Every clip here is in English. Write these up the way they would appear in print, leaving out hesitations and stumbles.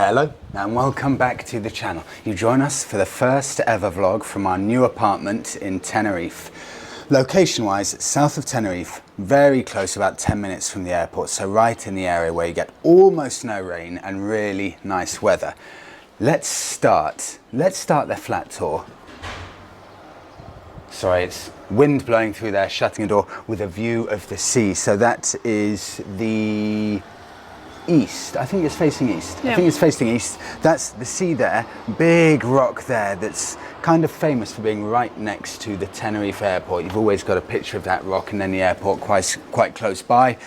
Hello and welcome back to the channel. You join us for the first ever vlog from our new apartment in Tenerife. Location wise, south of Tenerife, very close, about 10 minutes from the airport, so right in the area where you get almost no rain and really nice weather. Let's start the flat tour. Sorry, it's wind blowing through there, shutting a door, with a view of the sea. So that is the east. I think it's facing east. Yeah. I think it's facing east. That's the sea there, big rock there that's kind of famous for being right next to the Tenerife airport. You've always got a picture of that rock and then the airport quite close by.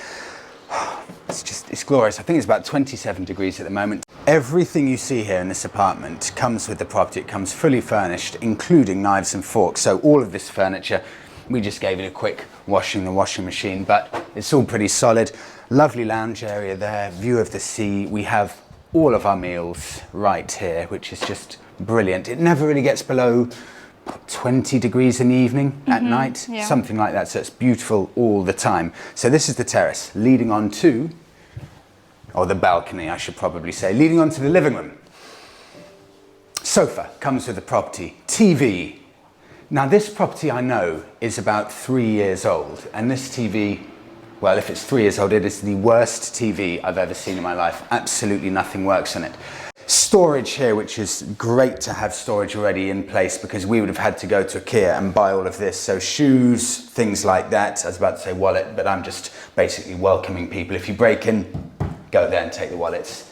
It's glorious. I think it's about 27 degrees at the moment. Everything you see here in this apartment comes with the property. It comes fully furnished, including knives and forks. So all of this furniture, we just gave it a quick wash in the washing machine, but it's all pretty solid. Lovely lounge area there, view of the sea. We have all of our meals right here, which is just brilliant. It never really gets below 20 degrees in the evening at night, something like that. So it's beautiful all the time. So this is the terrace leading on to, or the balcony, I should probably say, leading on to the living room. Sofa comes with the property, TV. Now this property I know is about 3 years old, and this TV, well, if it's 3 years old, it is the worst TV I've ever seen in my life. Absolutely nothing works on it. Storage here, which is great to have storage already in place because we would have had to go to IKEA and buy all of this. So shoes, things like that. I was about to say wallet, but I'm just basically welcoming people. If you break in, go there and take the wallets.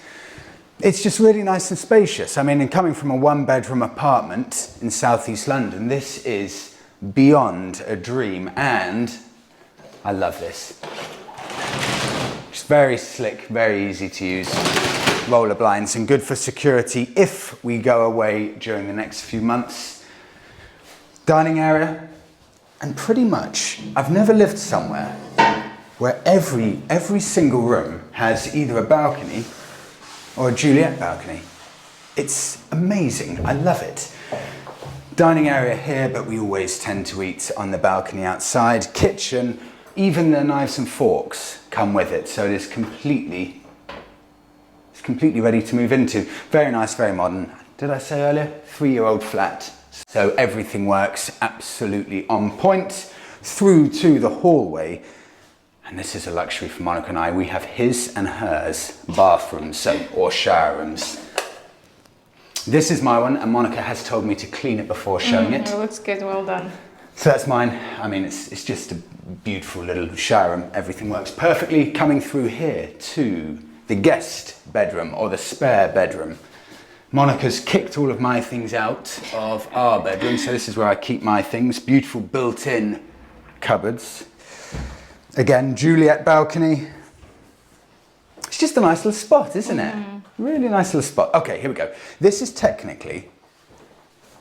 It's just really nice and spacious. I mean, and coming from a one-bedroom apartment in southeast London, this is beyond a dream, and I love this. It's very slick, very easy to use. Roller blinds and good for security if we go away during the next few months. Dining area, and pretty much, I've never lived somewhere where every single room has either a balcony or a Juliet balcony. It's amazing, I love it. Dining area here, but we always tend to eat on the balcony outside. Kitchen, even the knives and forks come with it, so it is completely ready to move into. Very nice, very modern. Did I say earlier? 3-year-old flat. So everything works absolutely on point through to the hallway. And this is a luxury for Monica and I. We have his and hers bathrooms, or shower rooms. This is my one, and Monica has told me to clean it before showing it. It looks good, well done. So that's mine. I mean, it's just a beautiful little shower room. Everything works perfectly. Coming through here to the guest bedroom, or the spare bedroom. Monica's kicked all of my things out of our bedroom, so this is where I keep my things. Beautiful built-in cupboards. Again, Juliet balcony. It's just a nice little spot, isn't it? Really nice little spot. Okay, here we go. This is technically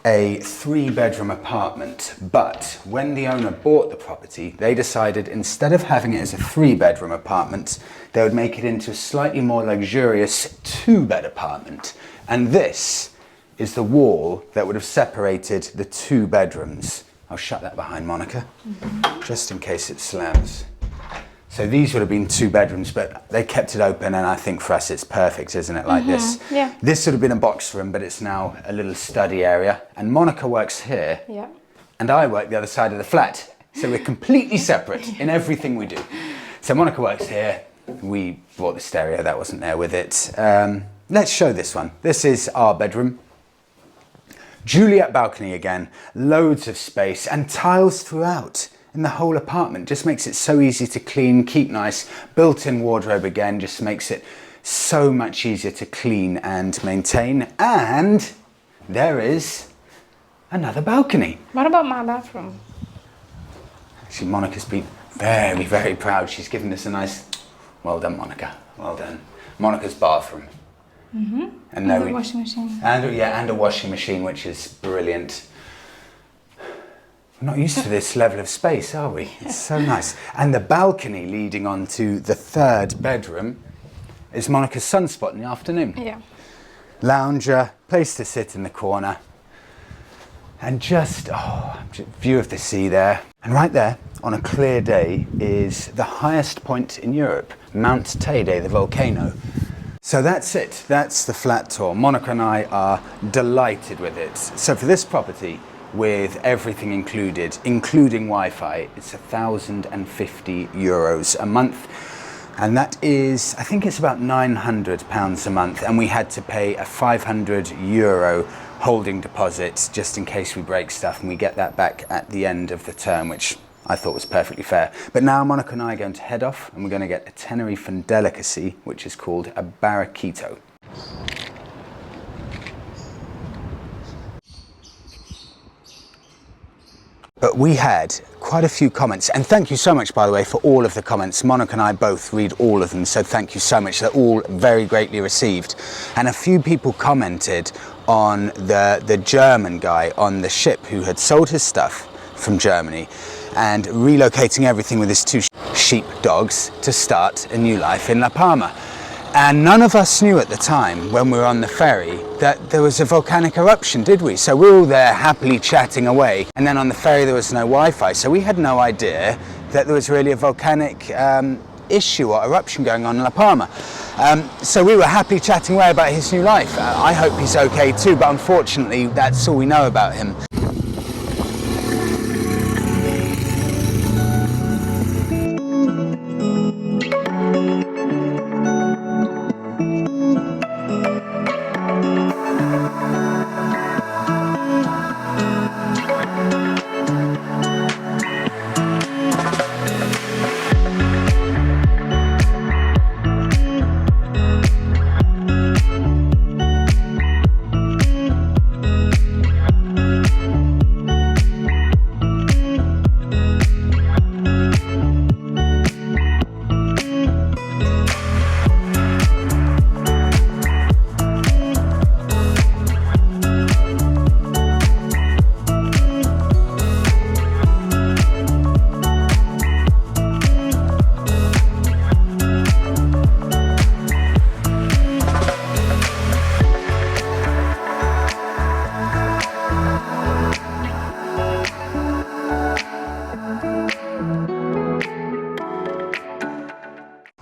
a 3-bedroom apartment, but when the owner bought the property, they decided instead of having it as a 3-bedroom apartment, they would make it into a slightly more luxurious 2-bed apartment. And this is the wall that would have separated the 2 bedrooms. I'll shut that behind Monica, just in case it slams. So these would have been 2 bedrooms, but they kept it open, and I think for us it's perfect, isn't it, like this? Yeah. This would have been a box room, but it's now a little study area. And Monica works here, and I work the other side of the flat. So we're completely separate in everything we do. So Monica works here. We bought the stereo, that wasn't there with it. Let's show this one. This is our bedroom. Juliet balcony again, loads of space and tiles throughout. In the whole apartment, just makes it so easy to clean, keep nice. Built-in wardrobe again, just makes it so much easier to clean and maintain. And there is another balcony. What about my bathroom? Actually, Monica's been very, very proud. She's given us a nice, well done, Monica, well done. Monica's bathroom. And a washing machine. And a washing machine, which is brilliant. We're not used to this level of space, are we? It's so nice. And the balcony leading on to the 3rd bedroom is Monica's sunspot in the afternoon. Yeah. Lounger, place to sit in the corner. And just, view of the sea there. And right there, on a clear day, is the highest point in Europe, Mount Teide, the volcano. So that's it, that's the flat tour. Monica and I are delighted with it. So for this property, with everything included, including Wi-Fi, it's €1,050 a month. And that is, I think it's about £900 a month. And we had to pay a €500 holding deposit just in case we break stuff, and we get that back at the end of the term, which I thought was perfectly fair. But now Monica and I are going to head off and we're going to get a Tenerife delicacy, which is called a Barraquito. But we had quite a few comments, and thank you so much, by the way, for all of the comments. Monica and I both read all of them, so thank you so much. They're all very greatly received. And a few people commented on the German guy on the ship who had sold his stuff from Germany and relocating everything with his 2 sheep dogs to start a new life in La Palma. And none of us knew at the time, when we were on the ferry, that there was a volcanic eruption, did we? So we were all there happily chatting away, and then on the ferry there was no Wi-Fi, so we had no idea that there was really a volcanic issue or eruption going on in La Palma. So we were happily chatting away about his new life. I hope he's okay too, but unfortunately that's all we know about him.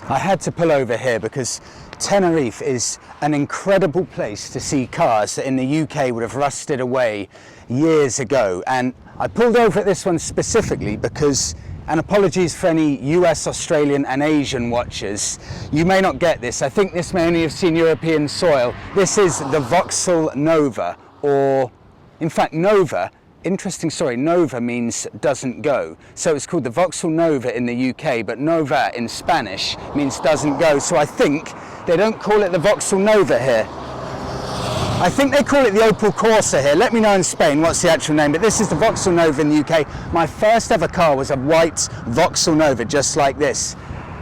I had to pull over here because Tenerife is an incredible place to see cars that in the UK would have rusted away years ago. And I pulled over at this one specifically because, and apologies for any US, Australian and Asian watchers, you may not get this. I think this may only have seen European soil. This is the Vauxhall Nova, or in fact Nova. Interesting story, Nova means doesn't go. So it's called the Vauxhall Nova in the UK, but Nova in Spanish means doesn't go. So I think they don't call it the Vauxhall Nova here. I think they call it the Opel Corsa here. Let me know in Spain what's the actual name, but this is the Vauxhall Nova in the UK. My first ever car was a white Vauxhall Nova, just like this.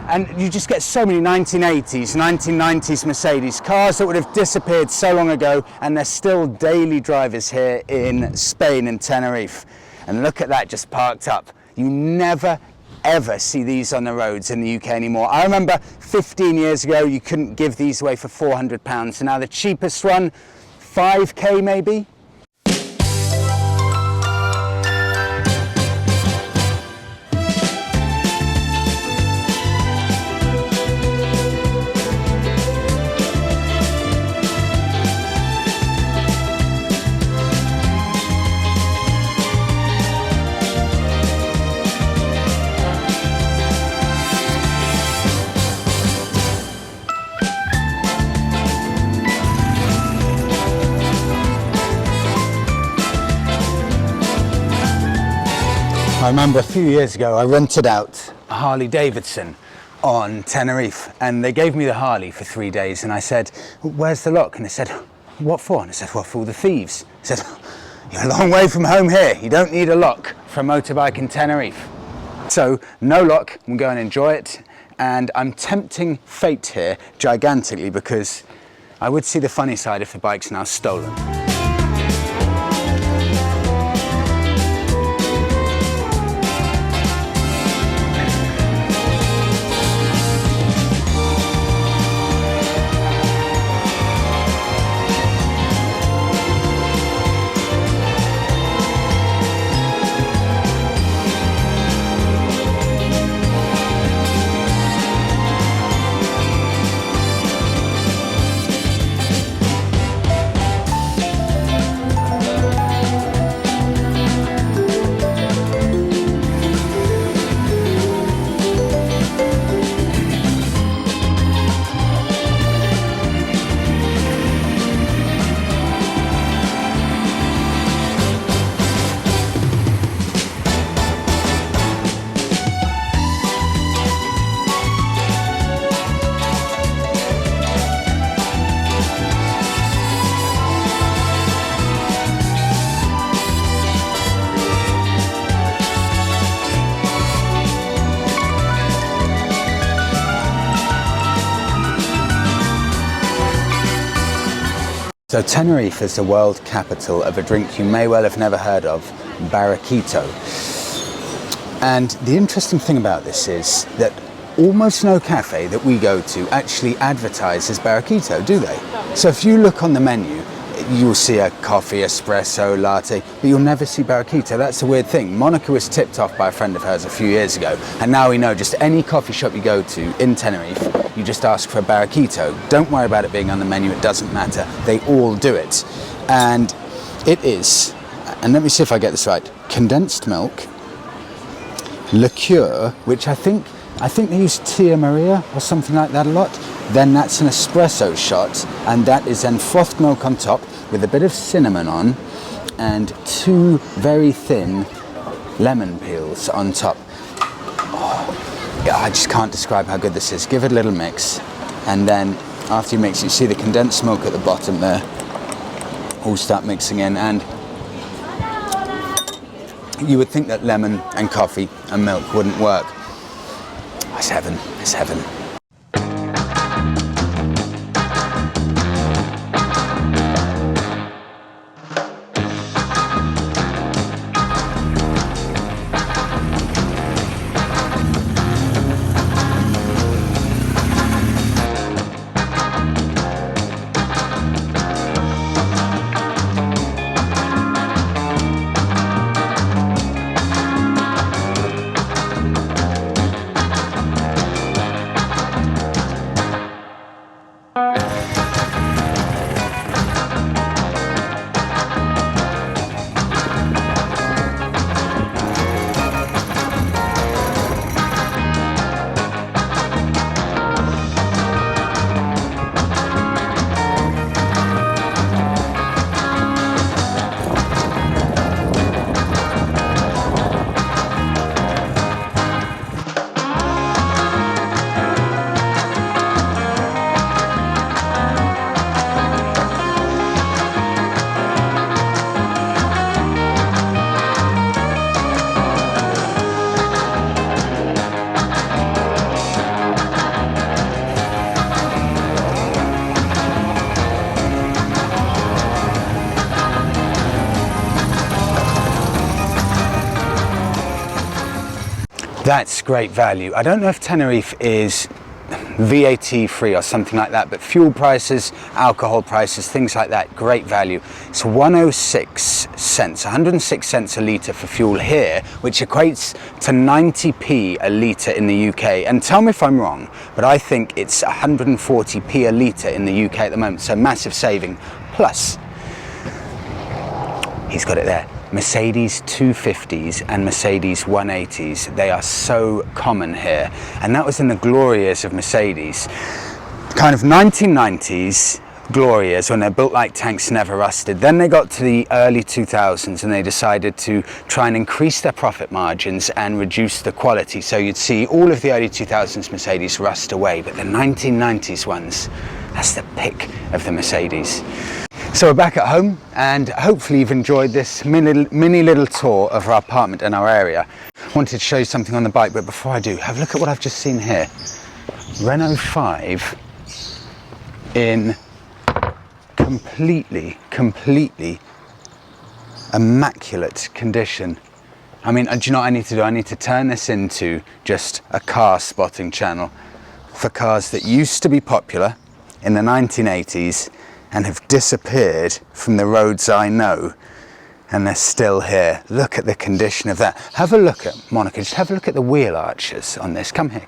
And you just get so many 1980s, 1990s Mercedes cars that would have disappeared so long ago, and they're still daily drivers here in Spain and Tenerife. And look at that, just parked up. You never ever see these on the roads in the UK anymore. I remember 15 years ago you couldn't give these away for £400, and now the cheapest one, 5k maybe. I remember a few years ago I rented out a Harley Davidson on Tenerife, and they gave me the Harley for 3 days, and I said, where's the lock? And they said, what for? And I said, well, for all the thieves. I said, you're a long way from home here, you don't need a lock for a motorbike in Tenerife. So no lock, I'm going to enjoy it, and I'm tempting fate here gigantically because I would see the funny side if the bike's now stolen. So Tenerife is the world capital of a drink you may well have never heard of, Barraquito. And the interesting thing about this is that almost no cafe that we go to actually advertises Barraquito, do they? So if you look on the menu, you'll see a coffee, espresso, latte, but you'll never see Barraquito. That's a weird thing. Monica was tipped off by a friend of hers a few years ago, and now we know just any coffee shop you go to in Tenerife, you just ask for a Barraquito. Don't worry about it being on the menu, it doesn't matter. They all do it. And it is, and let me see if I get this right, condensed milk, liqueur, which I think they use Tia Maria or something like that a lot. Then that's an espresso shot, and that is then frothed milk on top with a bit of cinnamon on and 2 very thin lemon peels on top. Oh, yeah, I just can't describe how good this is. Give it a little mix, and then after you mix, you see the condensed milk at the bottom there. All start mixing in, and you would think that lemon and coffee and milk wouldn't work. It's heaven, it's heaven. That's great value. I don't know if Tenerife is VAT free or something like that, but fuel prices, alcohol prices, things like that, great value. It's 106 cents, 106 cents a litre for fuel here, which equates to 90p a litre in the UK. And tell me if I'm wrong, but I think it's 140p a litre in the UK at the moment, so massive saving. Plus, he's got it there. Mercedes 250s and Mercedes 180s, they are so common here. And that was in the glory years of Mercedes. Kind of 1990s glory years when they're built like tanks, never rusted. Then they got to the early 2000s and they decided to try and increase their profit margins and reduce the quality. So you'd see all of the early 2000s Mercedes rust away, but the 1990s ones, that's the pick of the Mercedes. So we're back at home, and hopefully you've enjoyed this mini little tour of our apartment and our area. I wanted to show you something on the bike, but before I do, have a look at what I've just seen here. Renault 5 in completely immaculate condition. I mean, do you know what I need to do? I need to turn this into just a car spotting channel for cars that used to be popular in the 1980s and have disappeared from the roads I know, and they're still here. Look at the condition of that. Have a look at, Monica, just have a look at the wheel arches on this. Come here.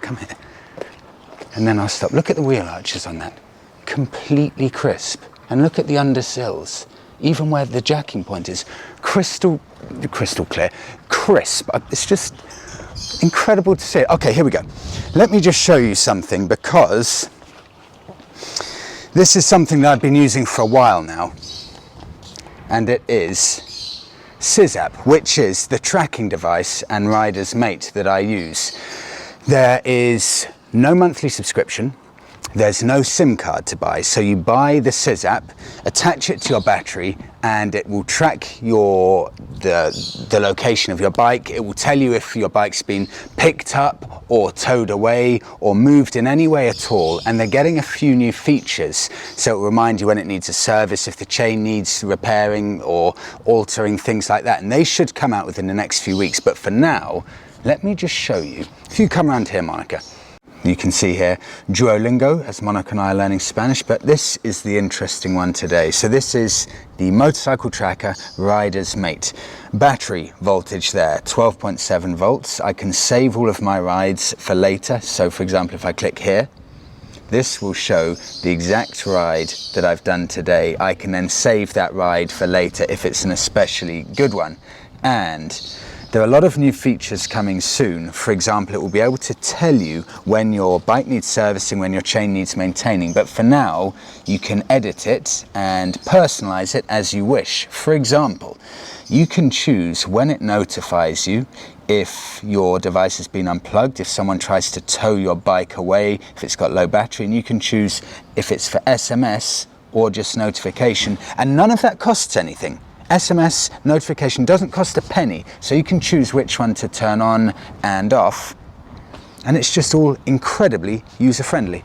And then I'll stop. Look at the wheel arches on that. Completely crisp. And look at the undersills. Even where the jacking point is, crystal clear, crisp. It's just incredible to see. Okay, here we go. Let me just show you something, because this is something that I've been using for a while now, and it is Sizzapp, which is the tracking device and rider's mate that I use. There is no monthly subscription. there's no SIM card to buy. So you buy the Sizzapp, attach it to your battery, and it will track the location of your bike. It will tell you if your bike's been picked up or towed away or moved in any way at all. And they're getting a few new features. So it will remind you when it needs a service, if the chain needs repairing or altering, things like that. And they should come out within the next few weeks. But for now, let me just show you. If you come around here, Monica, you can see here Duolingo, as Monica and I are learning Spanish, but this is the interesting one today. So this is the motorcycle tracker Rider's Mate. Battery voltage there, 12.7 volts. I can save all of my rides for later. So for example, if I click here, this will show the exact ride that I've done today. I can then save that ride for later if it's an especially good one. And there are a lot of new features coming soon. For example, it will be able to tell you when your bike needs servicing, when your chain needs maintaining. But for now, you can edit it and personalize it as you wish. For example, you can choose when it notifies you if your device has been unplugged, if someone tries to tow your bike away, if it's got low battery, and you can choose if it's for SMS or just notification. And none of that costs anything. SMS notification doesn't cost a penny, so you can choose which one to turn on and off, and it's just all incredibly user-friendly.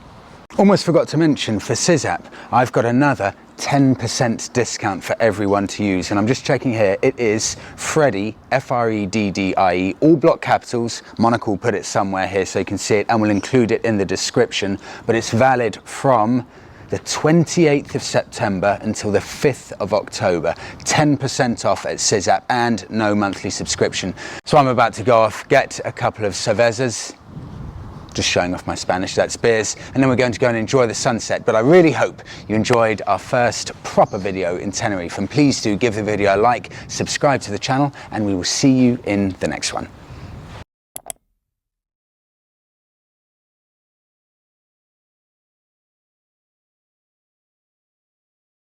Almost forgot to mention, for Sizzapp, I've got another 10% discount for everyone to use, and I'm just checking here. It is Freddie, Freddie, all block capitals. Monica will put it somewhere here so you can see it, and we'll include it in the description, but it's valid from the 28th of September until the 5th of October. 10% off at Sizzapp and no monthly subscription. So I'm about to go off, get a couple of cervezas, just showing off my Spanish, that's beers, and then we're going to go and enjoy the sunset. But I really hope you enjoyed our first proper video in Tenerife, and please do give the video a like, subscribe to the channel, and we will see you in the next one.